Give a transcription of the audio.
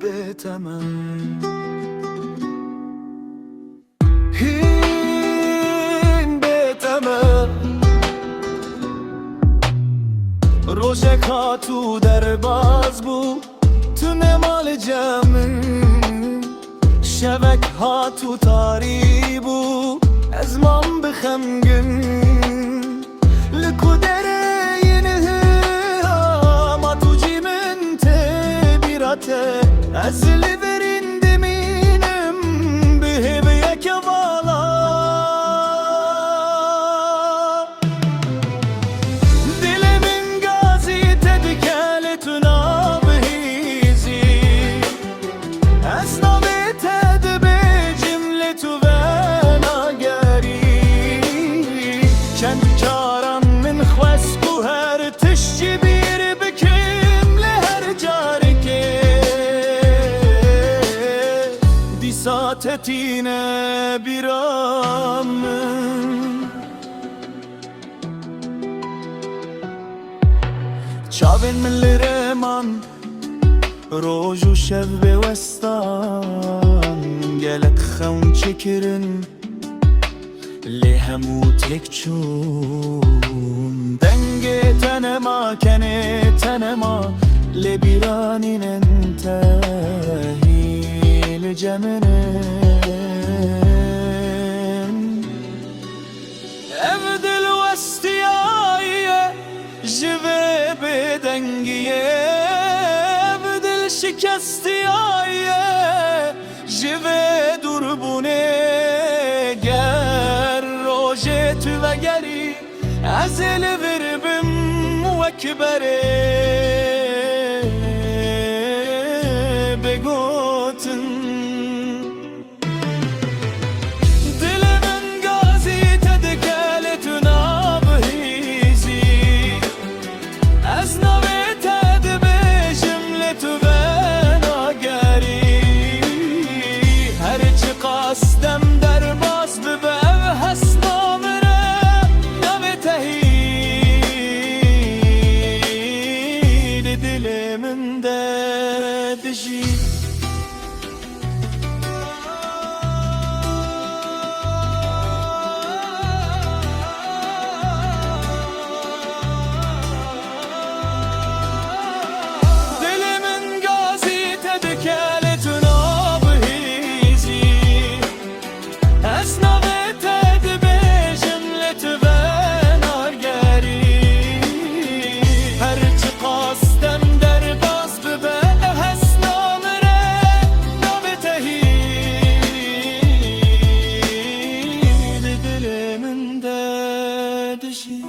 بتمن هین بتمن روشک ها تو در باز بود تو نمال جمع شبک ها تو تاری بود از من بخمگن لکو دره اینه ما تو جی من تبیراته از لیورین دمینم به یک والا دل من گازی تدکل تو نابهیزی از چند کارم من خواست بو هر تشتی بیر بکم لهر جاری که دی ساتتینه بیرام چاوین من لرمان روز و شب به وستان گلک خون چکرن لی هموت یک چون دنگ تنما کنه تنما لی بیرانین انتهی لجمنن افدل وستیایه جوه بدنگیه افدل شکستیایه جوه دربونه تو وگری از لوربم وکبره بگوتن دل من گازی تدکل تو نابهیزی از نوی تد بجم لتو بناگری هر چی قاستم در باز ببه هست دل من دادشی دل من گازی تدکل تو نابهیزی از نوی تد بجم لتو بنارگری هر چی قاستم دل من دادشی